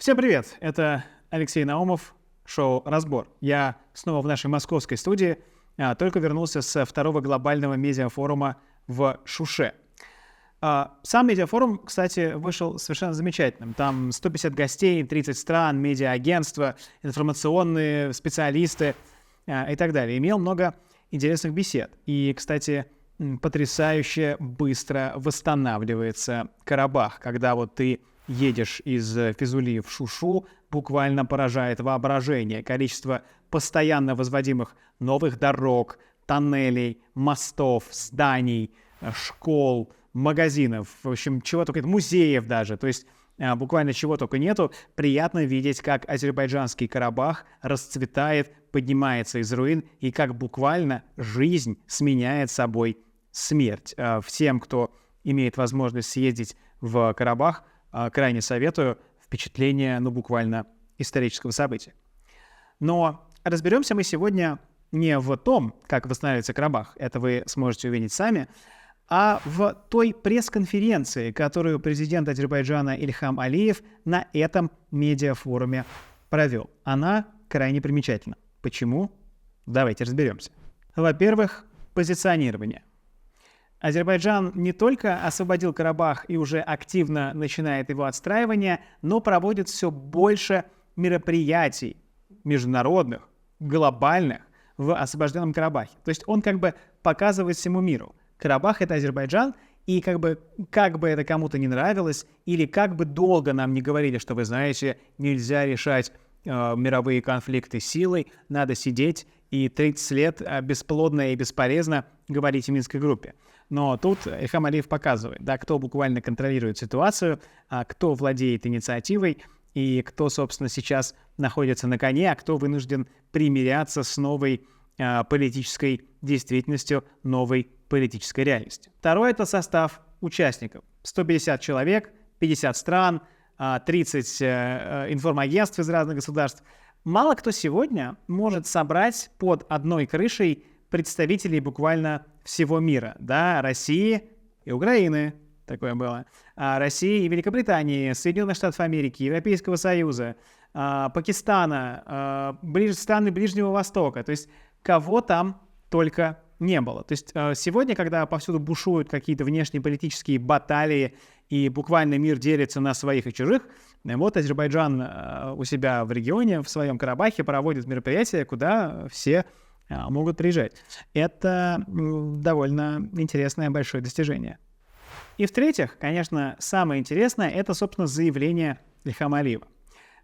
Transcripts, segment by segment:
Всем привет! Это Алексей Наумов, шоу «Разбор». Я снова в нашей московской студии, только вернулся со второго глобального медиафорума в Шуше. Сам медиафорум, кстати, вышел совершенно замечательным. Там 150 гостей, 30 стран, медиа-агентства, информационные специалисты и так далее. Имел много интересных бесед. И, кстати, потрясающе быстро восстанавливается Карабах, когда вот ты едешь из Физули в Шушу, буквально поражает воображение. Количество постоянно возводимых новых дорог, тоннелей, мостов, зданий, школ, магазинов, в общем, чего только нет, музеев даже. То есть буквально чего только нету. Приятно видеть, как азербайджанский Карабах расцветает, поднимается из руин, и как буквально жизнь сменяет собой смерть. Всем, кто имеет возможность съездить в Карабах, крайне советую. Впечатление, буквально исторического события. Но разберемся мы сегодня не в том, как восстанавливается Карабах, это вы сможете увидеть сами, а в той пресс-конференции, которую президент Азербайджана Ильхам Алиев на этом медиафоруме провел. Она крайне примечательна. Почему? Давайте разберемся. Во-первых, позиционирование. Азербайджан не только освободил Карабах и уже активно начинает его отстраивание, но проводит все больше мероприятий международных, глобальных в освобожденном Карабахе. То есть он как бы показывает всему миру: Карабах — это Азербайджан, и как бы это кому-то не нравилось, или как бы долго нам не говорили, что, вы знаете, нельзя решать мировые конфликты силой, надо сидеть и 30 лет бесплодно и бесполезно говорить в Минской группе. Но тут Ильхам Алиев показывает, кто буквально контролирует ситуацию, кто владеет инициативой, и кто, собственно, сейчас находится на коне, а кто вынужден примиряться с новой политической действительностью, новой политической реальностью. Второе — это состав участников. 150 человек, 50 стран, 30 информагентств из разных государств. Мало кто сегодня может собрать под одной крышей представителей буквально всего мира. России и Украины, такое было. России и Великобритании, Соединенных Штатов Америки, Европейского Союза, Пакистана, страны Ближнего Востока. То есть кого там только не было. То есть сегодня, когда повсюду бушуют какие-то внешнеполитические баталии и буквально мир делится на своих и чужих, вот Азербайджан у себя в регионе, в своем Карабахе проводит мероприятия, куда все могут приезжать. Это довольно интересное большое достижение. И в-третьих, конечно, самое интересное — это, собственно, заявление Ильхама Алиева.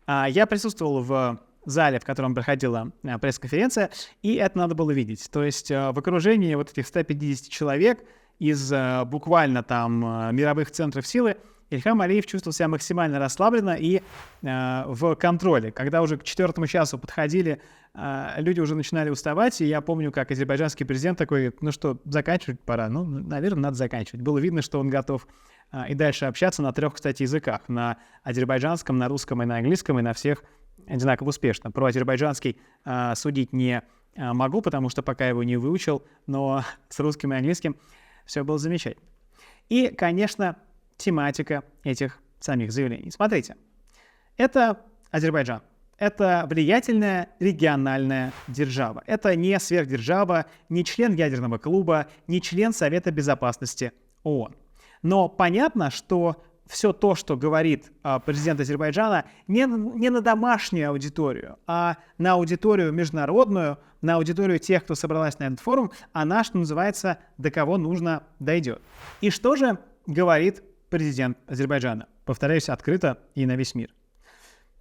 Я присутствовал в зале, в котором проходила пресс-конференция, и это надо было видеть. То есть в окружении вот этих 150 человек из буквально там мировых центров силы Ильхам Алиев чувствовал себя максимально расслабленно и в контроле. Когда уже к 4 часу подходили, люди уже начинали уставать, и я помню, как азербайджанский президент такой: заканчивать пора. Наверное, надо заканчивать. Было видно, что он готов и дальше общаться на 3, кстати, языках: на азербайджанском, на русском и на английском, и на всех одинаково успешно. Про азербайджанский судить не могу, потому что пока его не выучил, но с русским и английским все было замечательно. И, конечно, тематика этих самих заявлений. Смотрите, это Азербайджан. Это влиятельная региональная держава. Это не сверхдержава, не член ядерного клуба, не член Совета Безопасности ООН. Но понятно, что все то, что говорит президент Азербайджана, не на домашнюю аудиторию, а на аудиторию международную, на аудиторию тех, кто собралась на этот форум, она, что называется, до кого нужно, дойдет. И что же говорит президент Азербайджана? Повторяюсь, открыто и на весь мир.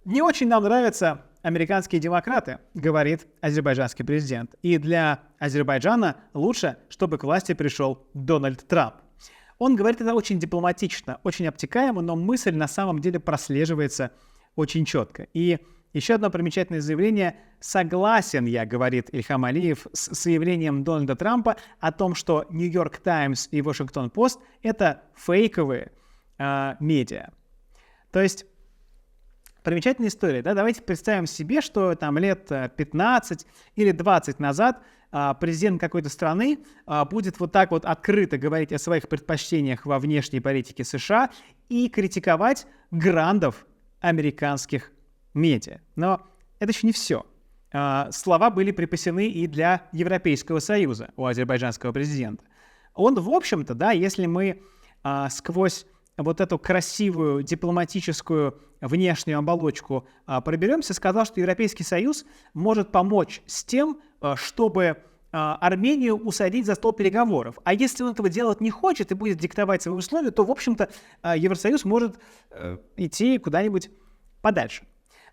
Не очень нам нравятся американские демократы, говорит азербайджанский президент. И для Азербайджана лучше, чтобы к власти пришел Дональд Трамп. Он говорит это очень дипломатично, очень обтекаемо, но мысль на самом деле прослеживается очень четко. И еще одно примечательное заявление. Согласен я, говорит Ильхам Алиев, с заявлением Дональда Трампа о том, что Нью-Йорк Таймс и Вашингтон Пост — это фейковые медиа. То есть примечательная история. Давайте представим себе, что там лет 15 или 20 назад президент какой-то страны будет вот так вот открыто говорить о своих предпочтениях во внешней политике США и критиковать грандов американских медиа. Но это еще не все. Слова были припасены и для Европейского Союза у азербайджанского президента. Он, в общем-то, да, если мы сквозь вот эту красивую дипломатическую внешнюю оболочку проберемся, сказал, что Европейский Союз может помочь с тем, чтобы Армению усадить за стол переговоров. А если он этого делать не хочет и будет диктовать свои условия, то, в общем-то, Евросоюз может идти куда-нибудь подальше.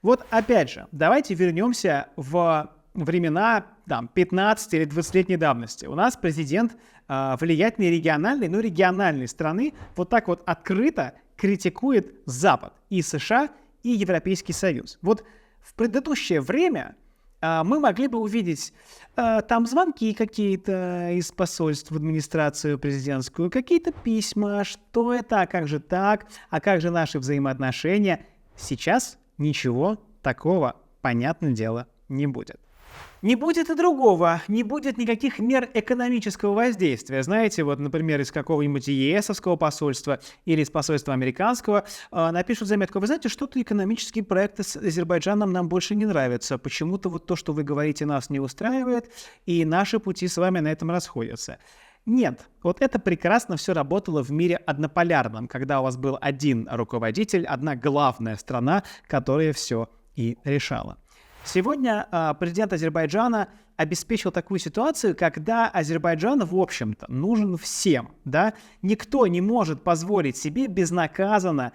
Вот опять же, давайте вернемся в времена 15 или 20-летней давности. У нас президент влиятельной региональной страны вот так вот открыто критикует Запад, и США, и Европейский Союз. Вот в предыдущее время мы могли бы увидеть там звонки какие-то из посольств в администрацию президентскую, какие-то письма, что это, а как же так, а как же наши взаимоотношения. Сейчас ничего такого, понятное дело, не будет. Не будет и другого, не будет никаких мер экономического воздействия. Знаете, вот, например, из какого-нибудь ЕСовского посольства или из посольства американского напишут заметку: вы знаете, что-то экономические проекты с Азербайджаном нам больше не нравятся, почему-то вот то, что вы говорите, нас не устраивает, и наши пути с вами на этом расходятся. Нет, вот это прекрасно все работало в мире однополярном, когда у вас был один руководитель, одна главная страна, которая все и решала. Сегодня президент Азербайджана обеспечил такую ситуацию, когда Азербайджан, в общем-то, нужен всем, да? Никто не может позволить себе безнаказанно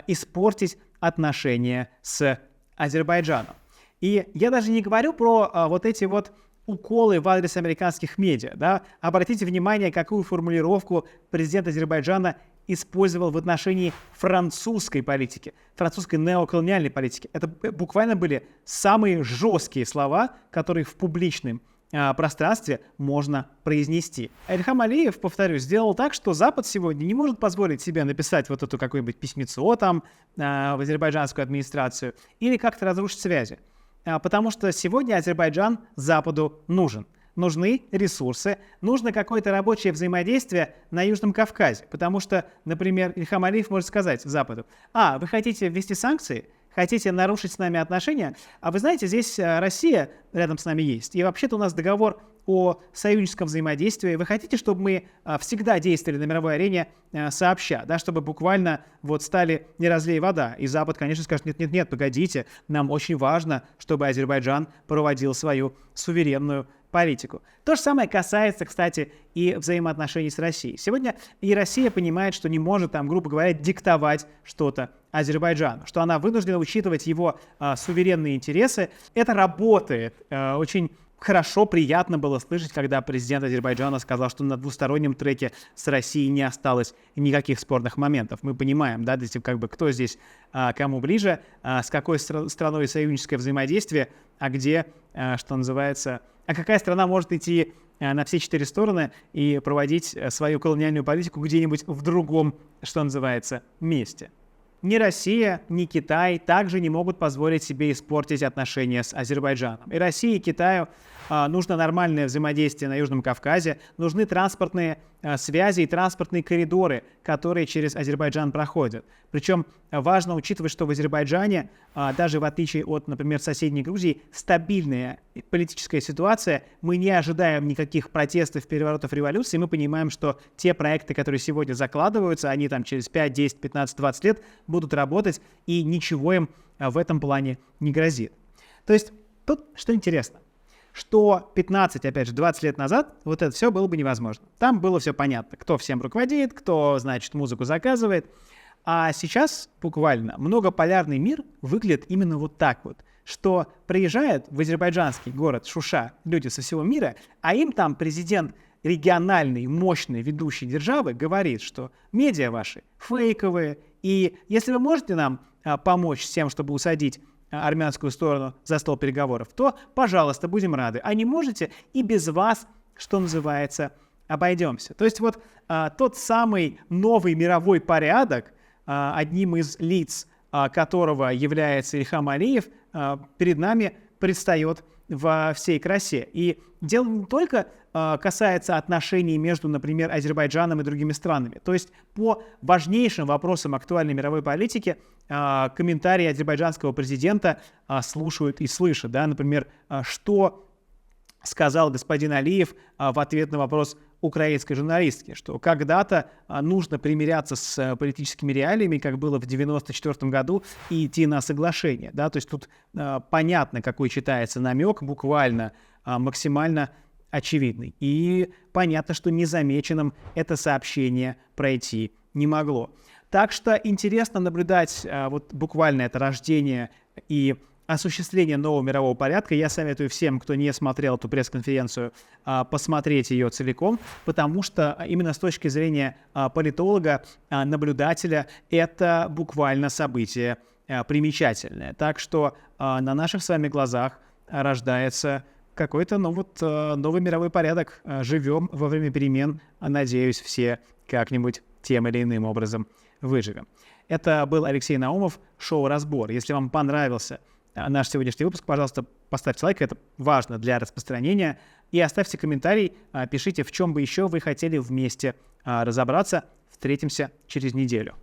испортить отношения с Азербайджаном. И я даже не говорю про вот эти вот уколы в адрес американских медиа, да? Обратите внимание, какую формулировку президент Азербайджана использовал в отношении французской политики, французской неоколониальной политики. Это буквально были самые жесткие слова, которые в публичном пространстве можно произнести. Ильхам Алиев, повторюсь, сделал так, что Запад сегодня не может позволить себе написать вот эту какое-нибудь письмецо там в азербайджанскую администрацию или как-то разрушить связи. Потому что сегодня Азербайджан Западу нужен. Нужны ресурсы, нужно какое-то рабочее взаимодействие на Южном Кавказе. Потому что, например, Ильхам Алиев может сказать Западу: вы хотите ввести санкции, хотите нарушить с нами отношения, а вы знаете, здесь Россия рядом с нами есть, и вообще-то у нас договор о союзническом взаимодействии. Вы хотите, чтобы мы всегда действовали на мировой арене сообща, да, чтобы буквально вот стали не разлей вода. И Запад, конечно, скажет: нет, погодите, нам очень важно, чтобы Азербайджан проводил свою суверенную политику. То же самое касается, кстати, и взаимоотношений с Россией. Сегодня и Россия понимает, что не может, там, грубо говоря, диктовать что-то Азербайджану, что она вынуждена учитывать его суверенные интересы. Это работает. Очень хорошо, приятно было слышать, когда президент Азербайджана сказал, что на двустороннем треке с Россией не осталось никаких спорных моментов. Мы понимаем, да, как бы кто здесь кому ближе, с какой страной союзническое взаимодействие, а где, что называется, а какая страна может идти на все четыре стороны и проводить свою колониальную политику где-нибудь в другом, что называется, месте. Ни Россия, ни Китай также не могут позволить себе испортить отношения с Азербайджаном. И России, и Китаю нужно нормальное взаимодействие на Южном Кавказе, нужны транспортные связи и транспортные коридоры, которые через Азербайджан проходят. Причем важно учитывать, что в Азербайджане, даже в отличие от, например, соседней Грузии, стабильная политическая ситуация. Мы не ожидаем никаких протестов, переворотов, революций. Мы понимаем, что те проекты, которые сегодня закладываются, они там через 5, 10, 15, 20 лет будут работать, и ничего им в этом плане не грозит. То есть тут что интересно, что 15, опять же, 20 лет назад вот это все было бы невозможно. Там было все понятно, кто всем руководит, кто, значит, музыку заказывает. А сейчас буквально многополярный мир выглядит именно вот так вот, что приезжают в азербайджанский город Шуша люди со всего мира, а им там президент региональной, мощной, ведущей державы говорит, что медиа ваши фейковые, и если вы можете нам помочь с тем, чтобы усадить армянскую сторону за стол переговоров, то, пожалуйста, будем рады. А не можете, и без вас, что называется, обойдемся. То есть вот тот самый новый мировой порядок, одним из лиц которого является Ильхам Алиев, перед нами предстает во всей красе. И дело не только касается отношений между, например, Азербайджаном и другими странами. То есть по важнейшим вопросам актуальной мировой политики комментарии азербайджанского президента слушают и слышат. Да? Например, что сказал господин Алиев в ответ на вопрос украинской журналистки, что когда-то нужно примиряться с политическими реалиями, как было в 1994 году, и идти на соглашение. Да? То есть тут понятно, какой читается намек, буквально максимально очевидный. И понятно, что незамеченным это сообщение пройти не могло. Так что интересно наблюдать вот буквально это рождение и осуществление нового мирового порядка. Я советую всем, кто не смотрел эту пресс-конференцию, посмотреть ее целиком, потому что именно с точки зрения политолога, наблюдателя, это буквально событие примечательное. Так что на наших с вами глазах рождается какой-то новый мировой порядок. Живем во время перемен. Надеюсь, все как-нибудь тем или иным образом выживем. Это был Алексей Наумов, шоу «Разбор». Если вам понравился наш сегодняшний выпуск, пожалуйста, поставьте лайк, это важно для распространения. И оставьте комментарий, пишите, в чем бы еще вы хотели вместе разобраться. Встретимся через неделю.